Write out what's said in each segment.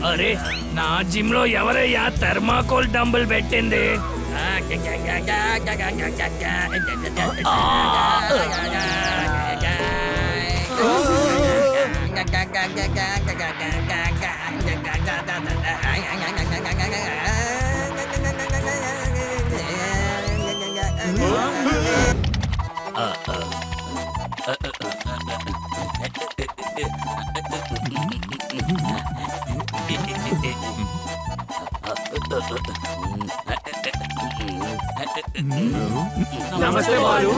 అరే నా జిమ్ లో ఎవరయ్యా థర్మాకోల్ డంబుల్ పెట్టింది? నమస్తే బాలు.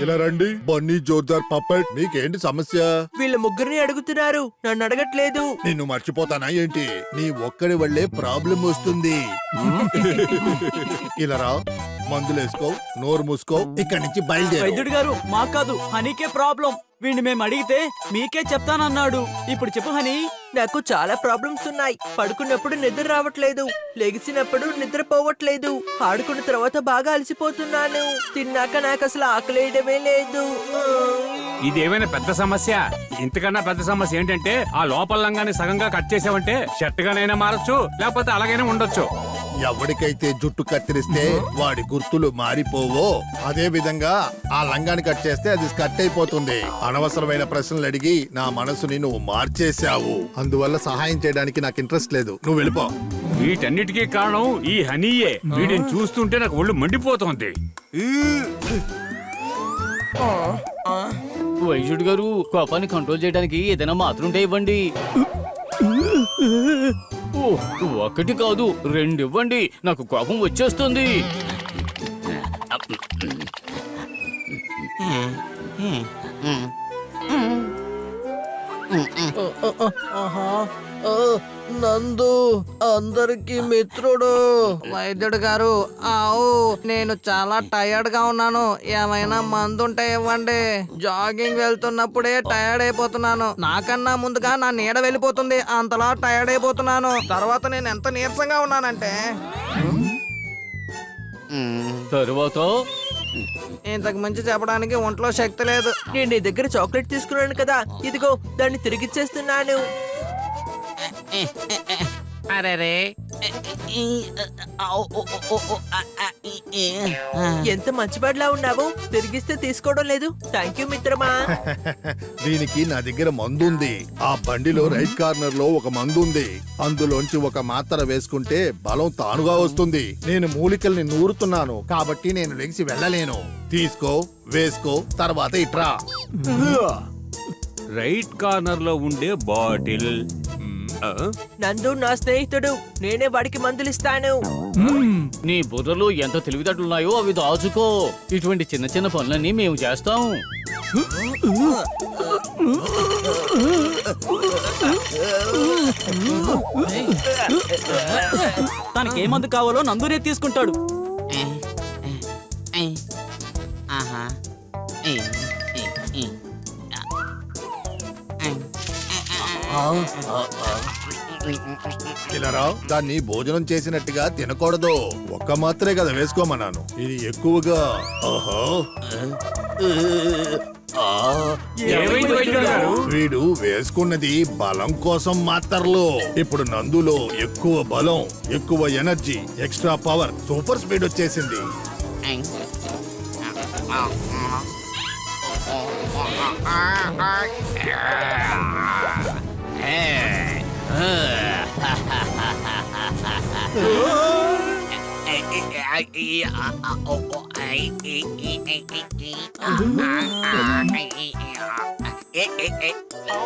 ఇలా రండి. బన్నీ, జోర్దార్, పప్పెట్, మీకేంటి సమస్య? వీళ్ళ ముగ్గురిని అడుగుతున్నారు, నన్ను అడగట్లేదు. నిన్ను మర్చిపోతానా ఏంటి? నీ ఒక్కడి వల్లే ప్రాబ్లం వస్తుంది. ఇలా రా, మందులేసుకో, నోరు మూసుకో, ఇక్కడి నుంచి బయలుదేరు. వైద్యుడు గారు, మాకు కాదు హనీకే ప్రాబ్లం. వీడిని మేము అడిగితే మీకే చెప్తానన్నాడు. ఇప్పుడు చెప్పు హనీ. నాకు చాలా ప్రాబ్లమ్స్ ఉన్నాయి. పడుకున్నప్పుడు నిద్ర రావట్లేదు, లెగిసినప్పుడు నిద్ర పోవట్లేదు, ఆడుకున్న తర్వాత బాగా అలసిపోతున్నాను, తిన్నాక నాకు అసలు ఆకలేయడమే లేదు. ఇదేమైనా పెద్ద సమస్య? ఇంతకన్నా పెద్ద సమస్య ఏంటంటే ఆ లోపల లంగాన్ని సగంగా కట్ చేసావంటే షర్ట్గానైనా మారచ్చు, లేకపోతే అలాగైనా ఉండొచ్చు. ఎవరికైతే జుట్టు కత్తిరిస్తే వాడి గుర్తులు మారిపోవో అదే విధంగా ఆ లంగాన్ని కట్ చేస్తే అది స్కట్ అయిపోతుంది. అనవసరమైన ప్రశ్నలు అడిగి నా మనసుని నువ్వు మార్చేశావు. అందువల్ల సహాయం చేయడానికి నాకు ఇంట్రెస్ట్ లేదు. నువ్వు వెళ్ళిపో. వీటన్నిటికీ కారణం ఈ హనీయే. వీడిని చూస్తుంటే నాకు ఒళ్ళు మండిపోతుంది. వైద్యుడు గారు, కోపాన్ని కంట్రోల్ చేయడానికి ఏదైనా మాత్రం ఉంటే ఇవ్వండి. ఒకటి కాదు, 2 ఇవ్వండి. నాకు కోపం వచ్చేస్తుంది. నందు అందరికి మిత్రుడు. వైద్యుడు గారు, ఆవు నేను చాలా టైర్డ్ గా ఉన్నాను, ఏమైనా మందుంటే ఇవ్వండి. జాగింగ్ వెళ్తున్నప్పుడే టైర్డ్ అయిపోతున్నాను. నాకన్నా ముందుగా నా నీడ వెళ్ళిపోతుంది, అంతలా టైర్డ్ అయిపోతున్నాను. తర్వాత నేను ఎంత నీరసంగా ఉన్నానంటే తరువాత ఇంతకు మించి చెప్పడానికి ఒంట్లో శక్తి లేదు. నేను నీ దగ్గర చాక్లెట్ తీసుకున్నాను కదా, ఇదిగో దాన్ని తిరిగిచ్చేస్తున్నాను. అరే ఎంత మంచివాడిలా ఉన్నావు, తిరిగిస్తే తీసుకోవడం లేదు. థ్యాంక్ యూ మిత్రమా. దీనికి నా దగ్గర మందుంది. ఆ బండిలో రైట్ కార్నర్ లో ఒక మందుంది. అందులోంచి ఒక మాత్ర వేసుకుంటే బలం తానుగా వస్తుంది. నేను మూలికల్ని నూరుతున్నాను కాబట్టి నేను లెగిసి వెళ్ళలేను. తీసుకో, వేసుకో, తర్వాత ఇట్రా. రైట్ కార్నర్ లో ఉండే బాటిల్. నందు నా స్నేహితుడు, నేనే వాడికి మందులిస్తాను. నీ బుర్రలో ఎంత తెలివితేటలున్నాయో అవి దాచుకో. ఇటువంటి చిన్న చిన్న పనులన్నీ మేము చేస్తాం. తనకి ఏ మందు కావాలో నందునే తీసుకుంటాడు. ఇలా రా, దాన్ని భోజనం చేసినట్టుగా తినకూడదు. ఒక్క మాత్రే కదా వేసుకోమన్నాను, ఇది ఎక్కువగా. ఓహో, వీడు వేసుకున్నది బలం కోసం మాత్రలు. ఇప్పుడు నందులో ఎక్కువ బలం, ఎక్కువ energy, extra power, super speed వచ్చేసింది.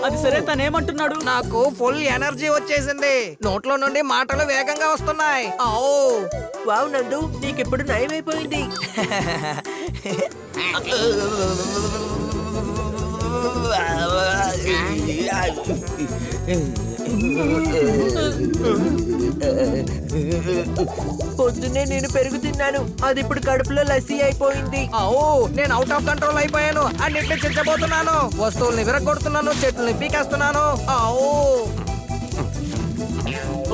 అది సరే, తనేమంటున్నాడు? నాకు ఫుల్ ఎనర్జీ వచ్చేసింది, నోట్లో నుండి మాటలు వేగంగా వస్తున్నాయి. వావ్ నందు, నీకిప్పుడు నయమైపోయింది. పొద్దున్నే నేను పెరుగు తిన్నాను, అది ఇప్పుడు కడుపులో లస్సీ అయిపోయింది. ఓ నేను అవుట్ ఆఫ్ కంట్రోల్ అయిపోయాను. అన్నింటినీ చించబోతున్నాను, వస్తువుల్ని విరగొడుతున్నాను, చెట్లని పీకేస్తున్నాను.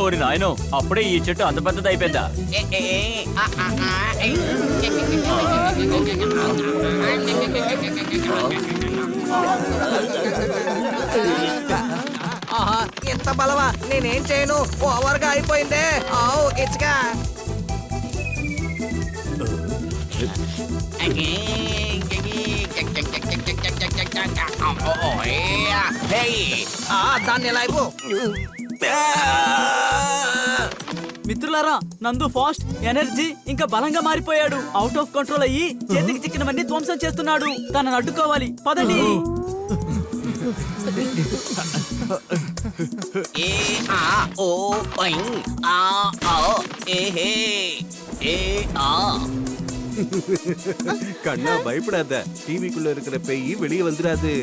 ఓరి నాయనో, అప్పుడే ఈ చెట్టు అంత పెద్దది అయిపోయిందా? ఆహా, ఎంత బలవా! నేనేం చేయను, ఓవర్గా అయిపోయిందే. ఇచ్చగా దాన్ని ఎలా అయిపో. మిత్రులారా, నందు ఫాస్ట్, ఎనర్జీ ఇంకా బలంగా మారిపోయాడు. అవుట్ ఆఫ్ కంట్రోల్ అయ్యి చేతికి చిక్కినవన్నీ ధ్వంసం చేస్తున్నాడు. తనను అడ్డుకోవాలి, పదండి. கண்ணா பயப்படாத, டிவிக்குள்ள இருக்கிற பேய் வெளியே வந்துடாது.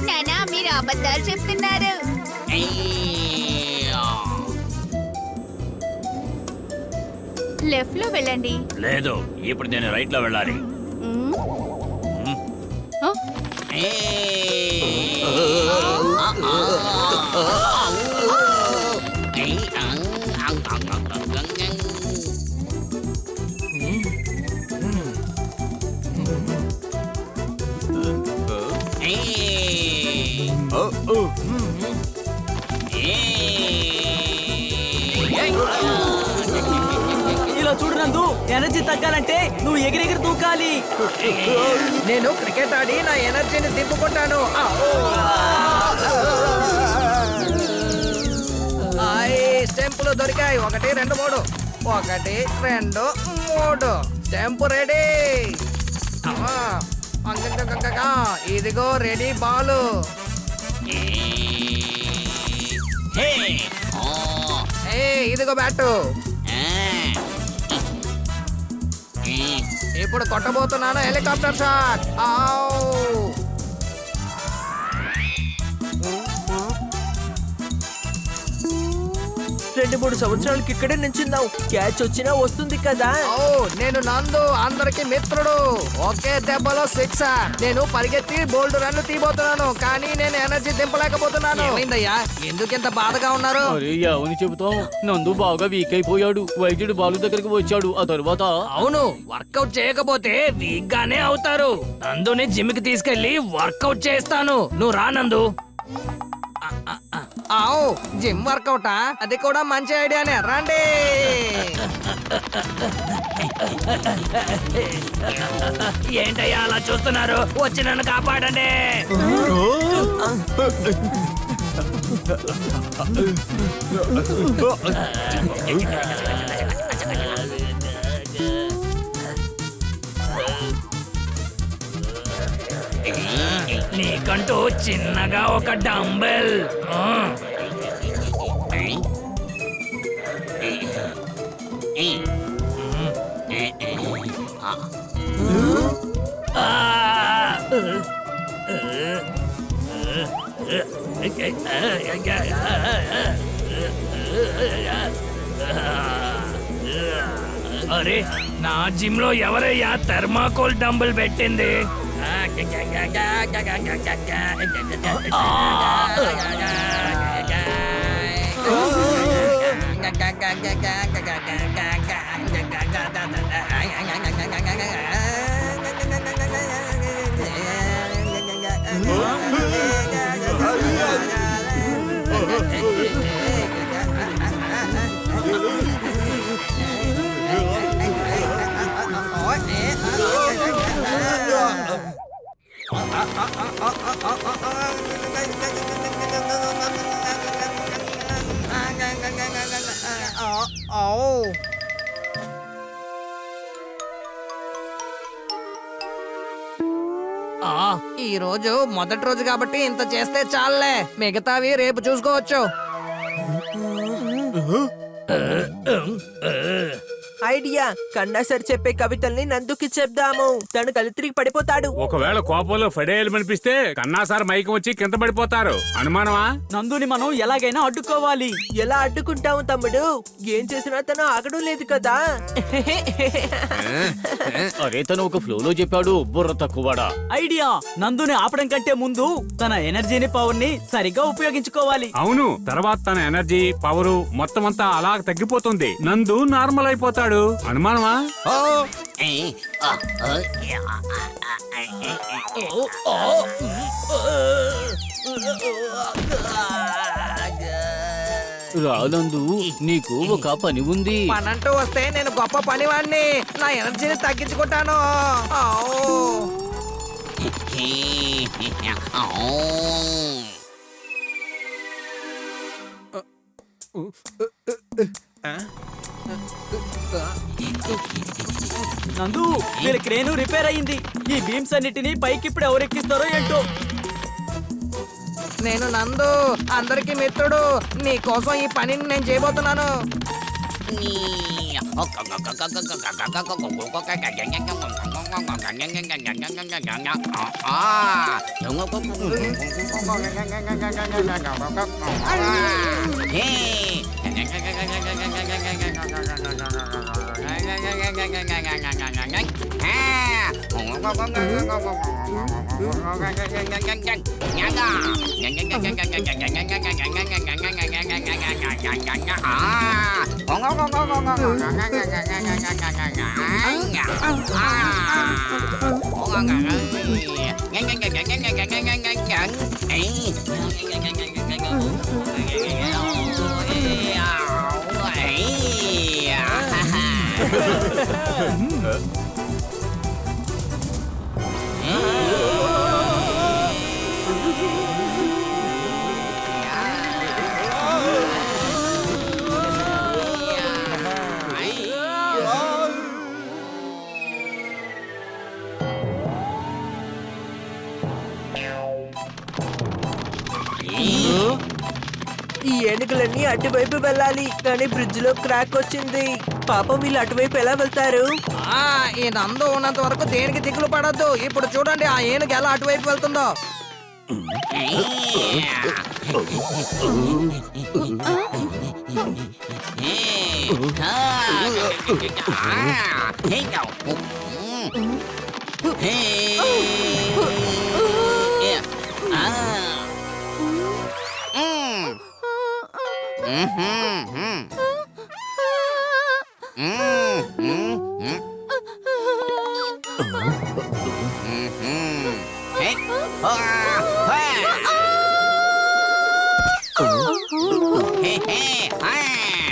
నానా, మీరు అబద్ధాలు చెప్తున్నారు. లెఫ్ట్ లో వెళ్ళండి. లేదు, ఇప్పుడు నేను రైట్ లో వెళ్ళాలి. ఇలా చూడు నందు, ఎనర్జీ తగ్గాలంటే నువ్వు ఎగిరెగిరి దూకాలి. నేను క్రికెట్ ఆడి నా ఎనర్జీని దింపుకుంటాను. స్టెంపులు దొరికాయి. 1 2 3. 1 2 3. స్టెంపు రెడీ. ఇదిగో రెడీ బాలు. ఇదిగో బ్యాటు. ఇప్పుడు కొట్టబోతున్నాను హెలికాప్టర్ షాట్. 2-3 సంవత్సరాలకి ఇక్కడే నించున్నావు, క్యాచ్ వచ్చినా వస్తుంది కదా. నేను నందు, అందరికి మిత్రుడు. ఒకే దెబ్బలో 6. నేను పరిగెత్తి బోల్డ్ రన్ను తీయబోతున్నాను, కానీ నేను ఎనర్జీ దింపలేకపోతున్నాను. ఏమైందయ్యా, ఎందుకు ఇంత బాధగా ఉన్నారు? అరే, ఎవరిని చెబుతాం? నందు బాగా వీక్ అయిపోయాడు. వైద్యుడు బాలు దగ్గరికి వచ్చాడు. ఆ తరువాత అవును, వర్కౌట్ చేయకపోతే వీక్ గానే అవుతారు. నందుని జిమ్ కి తీసుకెళ్లి వర్కౌట్ చేస్తాను. నువ్వు రా నందు. జిమ్ వర్కౌటా? అది కూడా మంచి ఐడియానే, రండి. ఏంటయ్యా అలా చూస్తున్నారు? వచ్చి నన్ను కాపాడండి. నీకంటూ చిన్నగా ఒక డంబెల్. అరే, నా జిమ్ లో ఎవరయ్యా థర్మాకోల్ డంబుల్ పెట్టింది? ఈ రోజు మొదటి రోజు కాబట్టి ఇంత చేస్తే చాలే, మిగతావి రేపు చూసుకోవచ్చు. ఐడియా. కన్నా సార్ చెప్పే కవితల్ని నందుకి చెప్దాము. తను కళ్ళు తిరిగి పడిపోతాడు. ఒకవేళ కోపంలో ఫడేయాలనిపిస్తే కన్నాసార్ మైకం వచ్చి కింద పడిపోతారు. అనుమానమా? నందుని మనం ఎలాగైనా అడ్డుకోవాలి. ఎలా అడ్డుకుంటావు తమ్ముడు? ఏం చేసినా తను ఆగడం లేదు కదా. అరే తను ఒక ఫ్లోలో చెప్పాడు, బుర్ర తక్కువడా. ఐడియా. నందుని ఆపడం కంటే ముందు తన ఎనర్జీని పవర్ ని సరిగ్గా ఉపయోగించుకోవాలి. అవును, తర్వాత తన ఎనర్జీ పవరు మొత్తం అంతా అలా తగ్గిపోతుంది. నందు నార్మల్ అయిపోతాడు. అనుమానమా? రానందు, నీకు ఒక పని ఉంది. పనంటూ వస్తే నేను గొప్ప పనివాణ్ణి. నా ఎనర్జీని తగ్గించుకుంటాను. నందు, వీళ్ళ క్రేను రిపేర్ అయింది. ఈ బీమ్స్ అన్నిటిని పైకి ఇప్పుడు ఎవరెక్కిస్తారో ఏంటో. నేను నందు, అందరికి మిత్రుడు. నీ కోసం ఈ పనిని నేను చేయబోతున్నాను. ఈ ఏనుగులన్నీ అటువైపు వెళ్ళాలి, కానీ బ్రిడ్జ్ లో క్రాక్ వచ్చింది. పాపం వీళ్ళు అటువైపు ఎలా వెళ్తారు? ఈ నందు ఉన్నంత వరకు దేనికి దిగులు పడద్దు. ఇప్పుడు చూడండి ఆ ఏనుగు ఎలా అటువైపు వెళ్తుందో.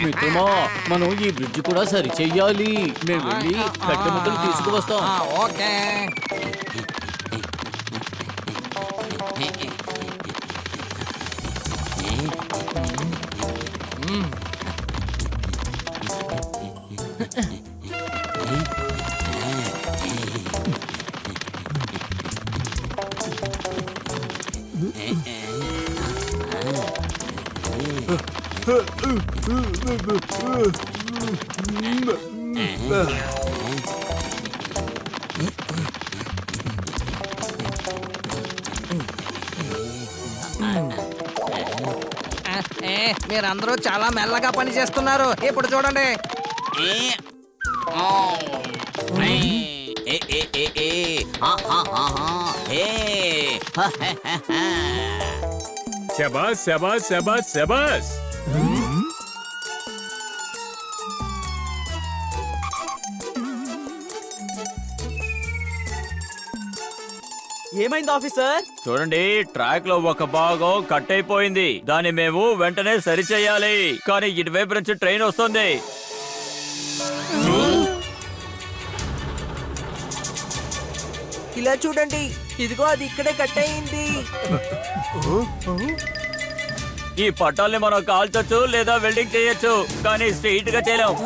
మిత్రమా, మనం ఈ బ్రిడ్జ్ కూడా సరి చెయ్యాలి. మేము వెళ్ళి కట్టె ముక్కలు తీసుకువస్తాం. ఓకే. మీరందరూ చాలా మెల్లగా పని చేస్తున్నారు. ఇప్పుడు చూడండి. శబాస్ శబాస్ శబాస్ శబాస్. ఏమైంది ఆఫీసర్? చూడండి, ట్రాక్ లో ఒక భాగం కట్ అయిపోయింది. దాన్ని మేము వెంటనే సరిచేయాలి. కానీ ఇటువైపు నుంచి ట్రైన్ వస్తుంది. ఇలా చూడండి, ఇదిగో అది ఇక్కడే కట్ అయింది. ఈ పట్టాల్ని మనం కాల్చొచ్చు లేదా వెల్డింగ్ చేయొచ్చు, కానీ స్ట్రైట్ గా చేయలేం.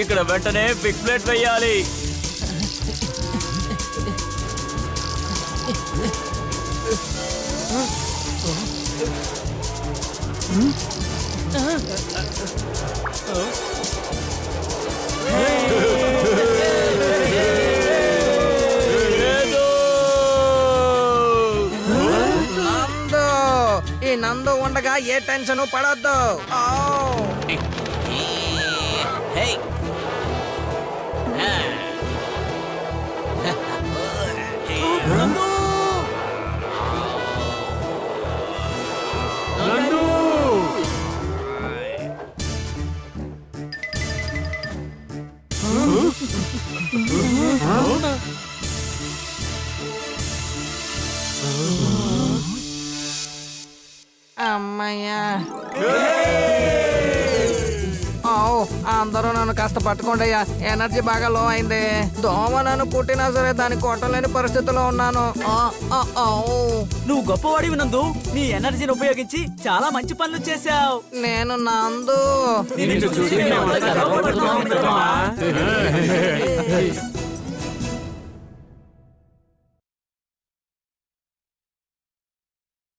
ఇక్కడ వెంటనే ఫిక్స్ ప్లేట్ వేయాలి. నందు, ఈ నందు ఉండగా ఏ టెన్షన్ పడొద్దు. అమ్మయ్యా, అందరూ నన్ను కాస్త పట్టుకోండి అయ్యా. ఎనర్జీ బాగా లో అయింది. దోమ నన్ను కుట్టినా సరే దాన్ని కొట్టలేని పరిస్థితిలో ఉన్నాను. నువ్వు గొప్పవాడివి నందు. నీ ఎనర్జీని ఉపయోగించి చాలా మంచి పనులు చేశావు. నేను నందు. నిన్ను చూసి మేమంతా గర్వపడుతున్నాం మిత్రమా.